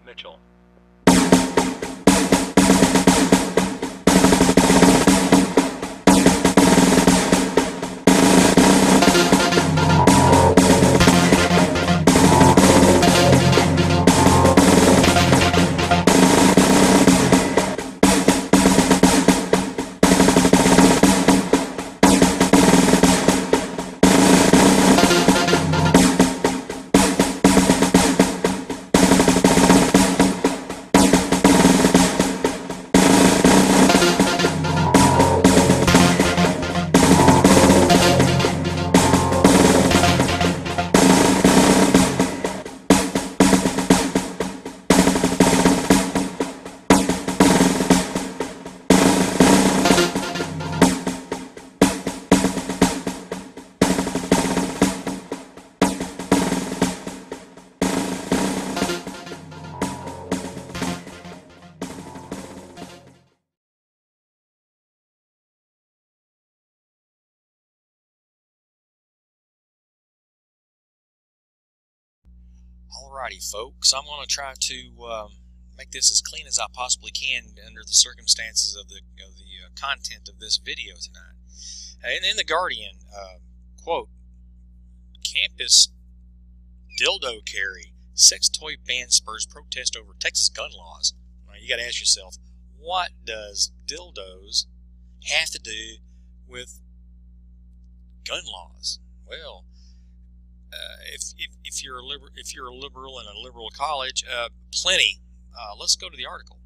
Mitchell. Alrighty, folks, I'm going to try to make this as clean as I possibly can under the circumstances of the content of this video tonight. And in the Guardian, quote, campus dildo carry, sex toy ban spurs protest over Texas gun laws. Now, you got to ask yourself, what does dildos have to do with gun laws? Well, if you're a liberal in a liberal college, plenty. Let's go to the article.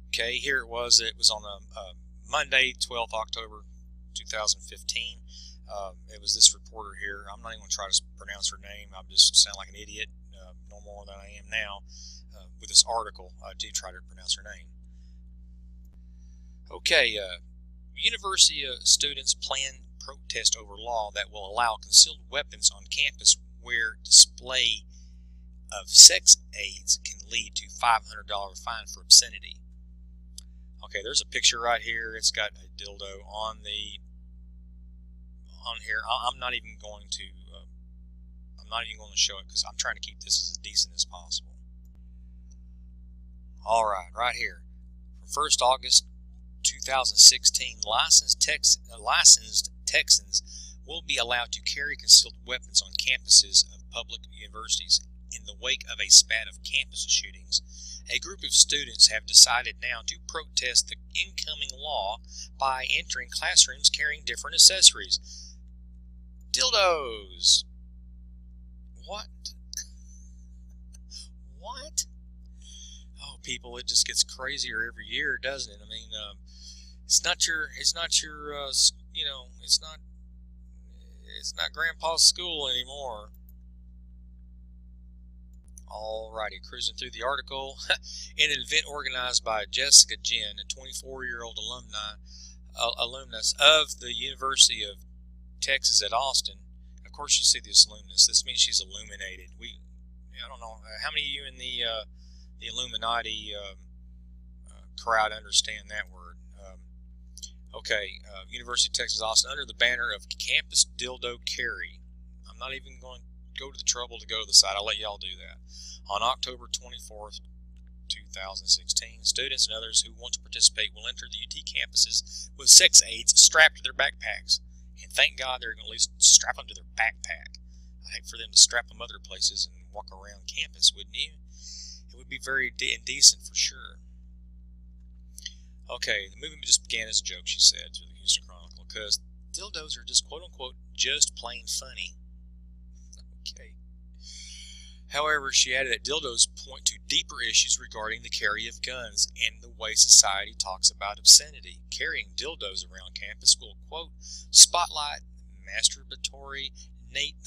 Okay, here it was. It was on Monday, 12th October 2015. It was this reporter here. I'm not even going to try to pronounce her name. I just sound like an idiot, no more than I am now. With this article, I do try to pronounce her name. Okay, university students plan protest over law that will allow concealed weapons on campus where display of sex aids can lead to $500 fine for obscenity. Okay, there's a picture right here. It's got a dildo on here. I'm not even going to show it because I'm trying to keep this as decent as possible. All right here. From 1st August 2016, licensed Texans will be allowed to carry concealed weapons on campuses of public universities in the wake of a spat of campus shootings. A group of students have decided now to protest the incoming law by entering classrooms carrying different accessories. Dildos. What? What? Oh, people, it just gets crazier every year, doesn't it? I mean, it's not Grandpa's school anymore. Alrighty, cruising through the article. In an event organized by Jessica Jen, a 24-year-old alumnus of the University of Texas at Austin. Of course, you see this alumnus. This means she's illuminated. I don't know how many of you in the Illuminati crowd understand that word. Okay, University of Texas Austin, under the banner of Campus Dildo Carry. I'm not even going to go to the trouble to go to the site. I'll let y'all do that. On October 24th, 2016, students and others who want to participate will enter the UT campuses with sex aids strapped to their backpacks. And thank God they're going to at least strap them to their backpack. I'd hate for them to strap them other places and walk around campus, wouldn't you? It would be very indecent for sure. Okay, the movie just began as a joke, she said, to the Houston Chronicle, because dildos are just quote-unquote just plain funny. Okay. However, she added that dildos point to deeper issues regarding the carry of guns and the way society talks about obscenity. Carrying dildos around campus will, quote, spotlight the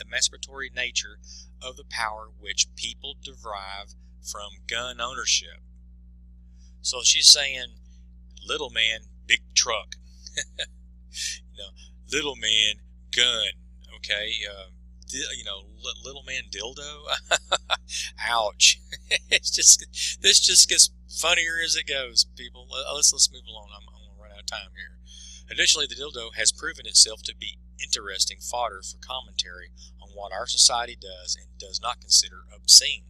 masturbatory nature of the power which people derive from gun ownership. So she's saying, little man, big truck. Little man, gun. Okay, little man dildo. Ouch. This just gets funnier as it goes, people. Let's move along. I'm going to run out of time here. Additionally, the dildo has proven itself to be interesting fodder for commentary on what our society does and does not consider obscene.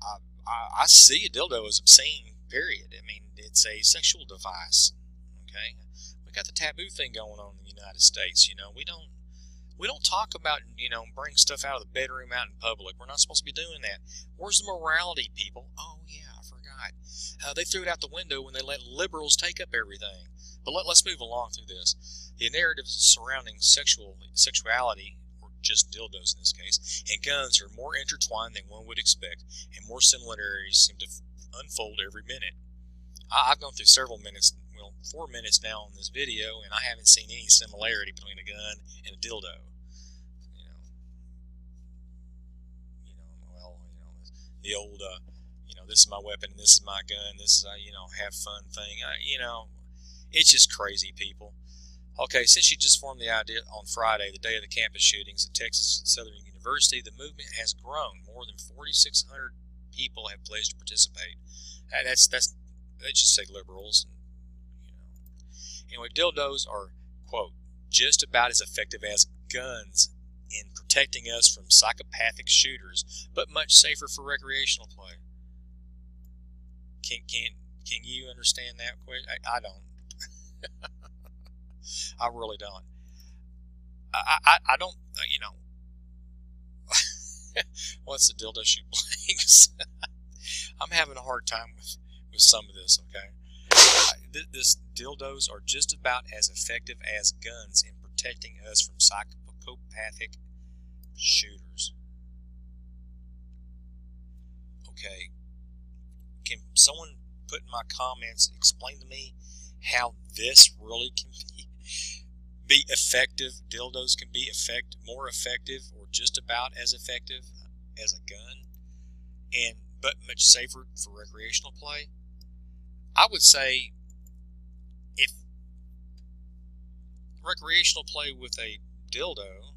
I see a dildo as obscene, period. I mean, it's a sexual device, okay? We got the taboo thing going on in the United States, you know. We don't talk about, you know, bring stuff out of the bedroom out in public. We're not supposed to be doing that. Where's the morality, people? Oh, yeah, I forgot. They threw it out the window when they let liberals take up everything. But let's move along through this. The narratives surrounding sexuality, or just dildos in this case, and guns are more intertwined than one would expect, and more similarities seem to unfold every minute. I've gone through several minutes, well, 4 minutes now on this video, and I haven't seen any similarity between a gun and a dildo. The old, you know, this is my weapon and this is my gun, this is, you know, have fun thing. You know, it's just crazy, people. Okay, since you just formed the idea on Friday, the day of the campus shootings at Texas Southern University, the movement has grown. More than 4,600 people have pledged to participate. That's they just say liberals. And, you know. Anyway, dildos are, quote, just about as effective as guns in protecting us from psychopathic shooters, but much safer for recreational play. Can you understand that question? I don't. I really don't. I don't. You know. What's the dildo shoot blanks? I'm having a hard time with some of this. Okay. This dildos are just about as effective as guns in protecting us from psychopathic shooters. Okay, can someone put in my comments, explain to me how this really can be effective? Dildos can be more effective, or just about as effective as a gun, but much safer for recreational play. I would say if recreational play with a dildo,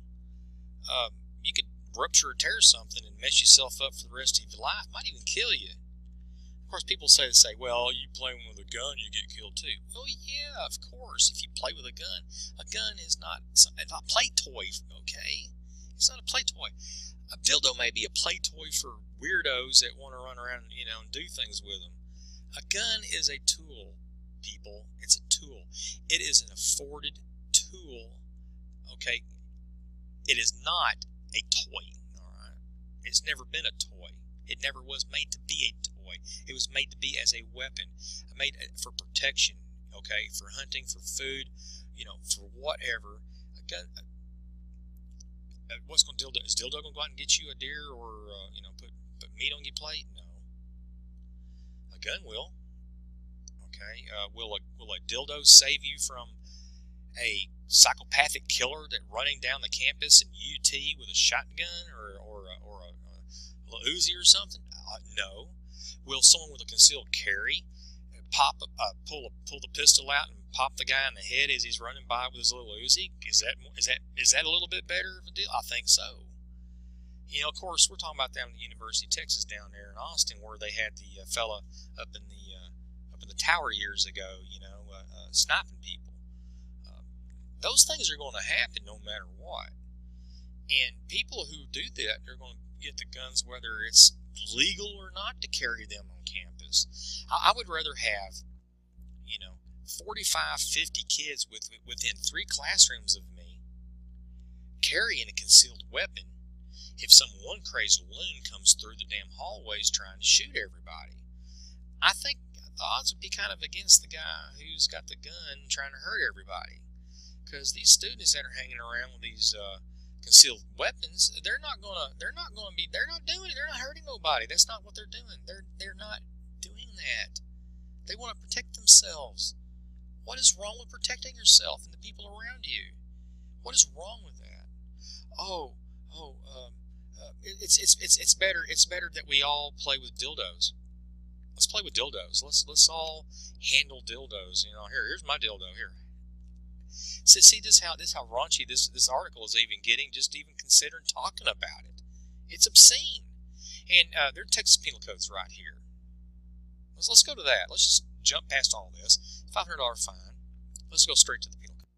you could rupture or tear something and mess yourself up for the rest of your life. Might even kill you. Of course, people say, well, you playing with a gun, you get killed too. Well, yeah, of course. If you play with a gun is not a play toy, okay? It's not a play toy. A dildo may be a play toy for weirdos that want to run around, you know, and do things with them. A gun is a tool, people. It's a tool. It is an afforded tool, okay? It is not a toy, all right? It's never been a toy. It never was made to be a toy. It was made to be as a weapon, made for protection, okay, for hunting, for food, you know, for whatever. A gun, what's going to dildo? Is dildo going to go out and get you a deer, or you know, put meat on your plate? No. A gun will. Okay. Will a dildo save you from a psychopathic killer that running down the campus in UT with a shotgun or a Uzi or something? No. Will someone with a concealed carry pull the pistol out and pop the guy in the head as he's running by with his little Uzi? Is that a little bit better of a deal? I think so. You know, of course, we're talking about down at the University of Texas down there in Austin, where they had the fella up in the tower years ago, you know, sniping people. Those things are going to happen no matter what. And people who do that, they're going to get the guns whether it's legal or not to carry them on campus. I would rather have, you know, 45, 50 kids within 3 classrooms of me carrying a concealed weapon if some one crazy loon comes through the damn hallways trying to shoot everybody. I think the odds would be kind of against the guy who's got the gun trying to hurt everybody. Because these students that are hanging around with these concealed weapons, they're not hurting nobody. That's not what they're doing. They're not doing that. They want to protect themselves. What is wrong with protecting yourself and the people around you? What is wrong with that? It's better. It's better that we all play with dildos. Let's play with dildos. Let's all handle dildos. You know, here's my dildo here. So see this how raunchy this article is even getting, just even considering talking about it. It's obscene. And their Texas Penal Code's right here. Let's go to that. Let's just jump past all this. $500 fine. Let's go straight to the Penal Code.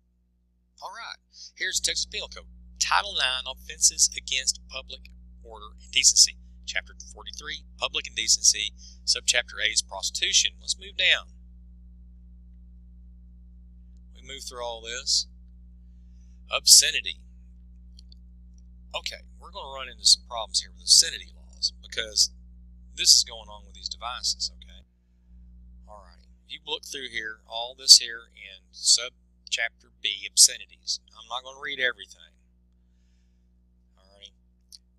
All right. Here's the Texas Penal Code. Title 9, Offenses Against Public Order and Decency. Chapter 43, public indecency. Subchapter A is prostitution. Let's move down. We move through all this. Obscenity. Okay, we're going to run into some problems here with obscenity laws because this is going on with these devices, okay? Alright, if you look through here, all this here in subchapter B, obscenities. I'm not going to read everything. Alright.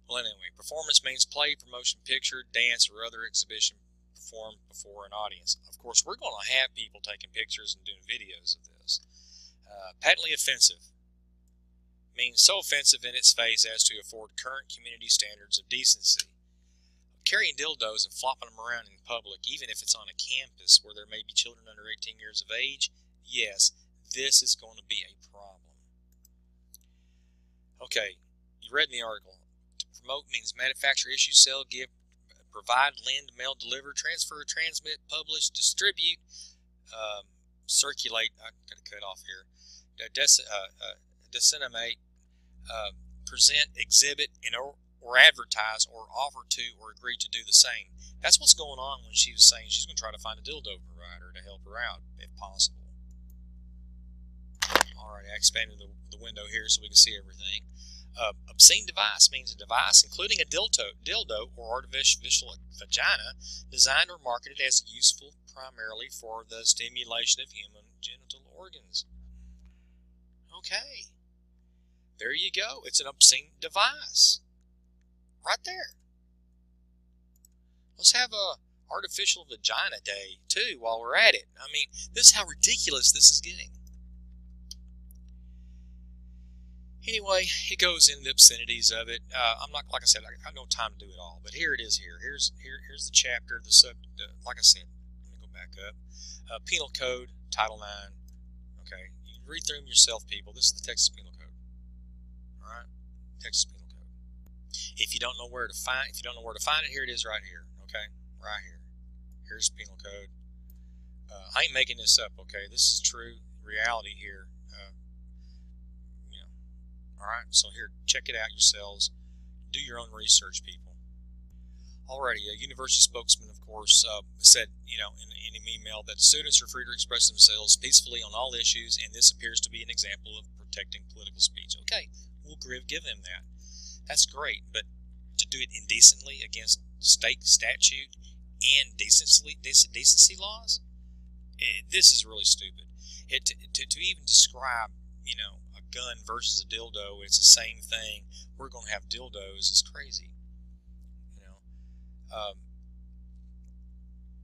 Well, anyway, performance means play, promotion, picture, dance, or other exhibition performed before an audience. Of course, we're going to have people taking pictures and doing videos of this. Patently offensive means so offensive in its face as to afford current community standards of decency. Carrying dildos and flopping them around in public, even if it's on a campus where there may be children under 18 years of age, yes, this is going to be a problem. Okay, you read in the article. To promote means manufacture, issue, sell, give, provide, lend, mail, deliver, transfer, transmit, publish, distribute, circulate. I've got to cut off here. Disseminate, present, exhibit, and or advertise, or offer to, or agree to do the same. That's what's going on when she was saying she's going to try to find a dildo provider to help her out, if possible. Alright, I expanded the window here so we can see everything. Obscene device means a device including a dildo or artificial vagina designed or marketed as useful primarily for the stimulation of human genital organs. Okay. There you go. It's an obscene device. Right there. Let's have a artificial vagina day, too, while we're at it. I mean, this is how ridiculous this is getting. Anyway, it goes into the obscenities of it. I'm not, like I said, I got no time to do it all, but here it is here. Here's the chapter, like I said, let me go back up. Penal Code, Title 9. Okay, you can read through them yourself, people. This is the Texas Penal Code. Alright? Texas Penal Code. If you don't know where to find it, here it is right here. Okay? Right here. Here's Penal Code. I ain't making this up, okay? This is true reality here. Alright, so here, check it out yourselves. Do your own research, people. Alrighty, a university spokesman, of course, said, in an email that students are free to express themselves peacefully on all issues, and this appears to be an example of protecting political speech. Okay, we'll give them that. That's great, but to do it indecently against state statute and decency laws, this is really stupid. To even describe, a gun versus a dildo, it's the same thing. We're going to have dildos is crazy.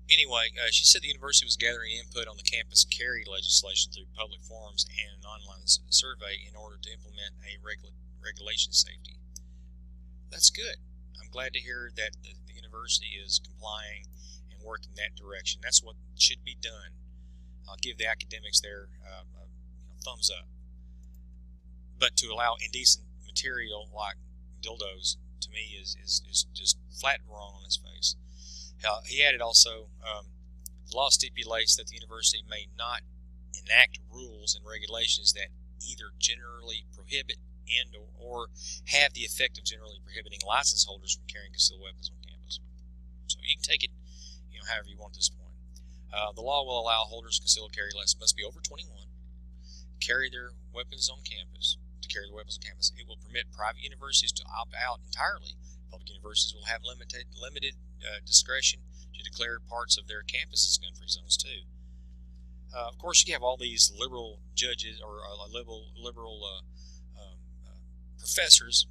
Anyway, she said the university was gathering input on the campus carry legislation through public forums and an online survey in order to implement a regulation safety. That's good. I'm glad to hear that the university is complying and working that direction. That's what should be done. I'll give the academics their thumbs up. But to allow indecent material like dildos, to me, is just flat wrong on its face. He added also, the law stipulates that the university may not enact rules and regulations that either generally prohibit and or have the effect of generally prohibiting license holders from carrying concealed weapons on campus. So you can take it, however you want at this point. The law will allow holders of concealed carry license must be over 21, carry their weapons on campus. It will permit private universities to opt out entirely. Public universities will have limited discretion to declare parts of their campuses gun-free zones too. Of course, you have all these liberal judges or liberal professors.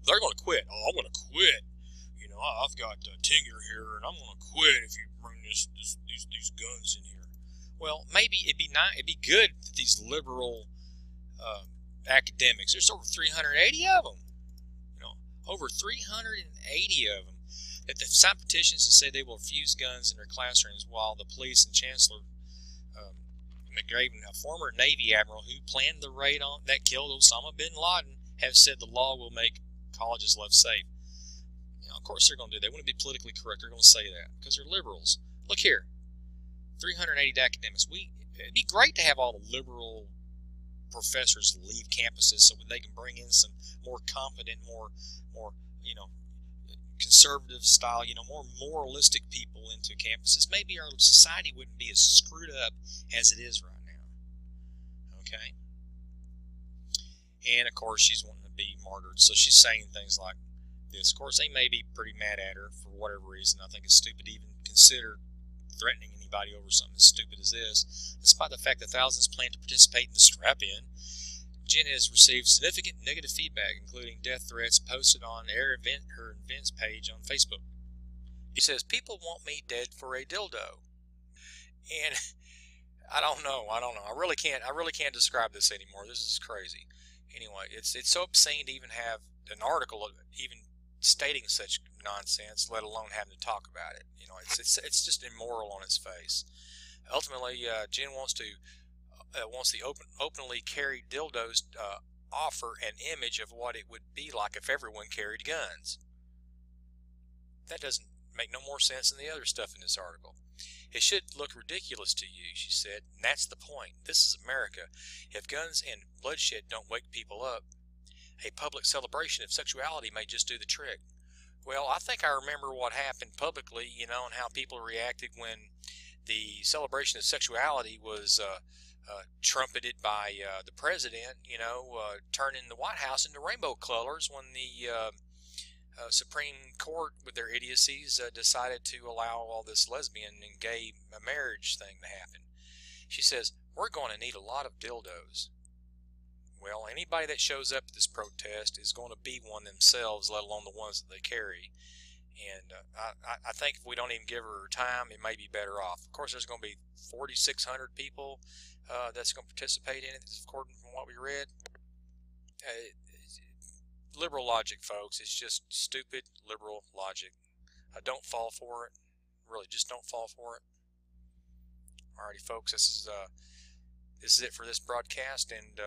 They're going to quit. Oh, I'm going to quit. I've got tenure here, and I'm going to quit if you bring these guns in here. Well, maybe it'd be nice. It'd be good that these liberal academics. There's over 380 of them. Over 380 of them. That they've signed petitions and say they will refuse guns in their classrooms, while the police and Chancellor McGraven, a former Navy admiral who planned the raid that killed Osama bin Laden, have said the law will make colleges less safe. Of course they're going to do that. They want to be politically correct. They're going to say that because they're liberals. Look here, 380 academics. It'd be great to have all the liberal professors leave campuses so they can bring in some more competent, more conservative style, more moralistic people into campuses, maybe our society wouldn't be as screwed up as it is right now. Okay? And of course, she's wanting to be martyred, so she's saying things like this. Of course, they may be pretty mad at her for whatever reason. I think it's stupid to even consider threatening anybody over something as stupid as this. Despite the fact that thousands plan to participate in the strap-in, Jen has received significant negative feedback, including death threats posted on her events page on Facebook. He says, "People want me dead for a dildo," and I don't know. I really can't describe this anymore. This is crazy. Anyway, it's so obscene to even have an article even stating such nonsense, let alone having to talk about it. It's just immoral on its face. Ultimately, Jen wants the openly carried dildos offer an image of what it would be like if everyone carried guns. That doesn't make no more sense than the other stuff in this article. "It should look ridiculous to you," she said, "and that's the point. This is America. If guns and bloodshed don't wake people up, a public celebration of sexuality may just do the trick." Well, I think I remember what happened publicly, and how people reacted when the celebration of sexuality was trumpeted by the president, turning the White House into rainbow colors when the Supreme Court, with their idiocies, decided to allow all this lesbian and gay marriage thing to happen. She says, "We're going to need a lot of dildos." Well, anybody that shows up at this protest is going to be one themselves, let alone the ones that they carry. And I think if we don't even give her time, it may be better off. Of course, there's going to be 4,600 people that's going to participate in it, according to what we read. Liberal logic, folks. It's just stupid liberal logic. Don't fall for it. Really, just don't fall for it. Alrighty, folks. This is it for this broadcast. And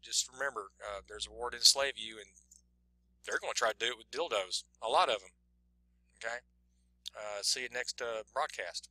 just remember, there's a war to enslave you, and they're going to try to do it with dildos. A lot of them. Okay? See you next broadcast.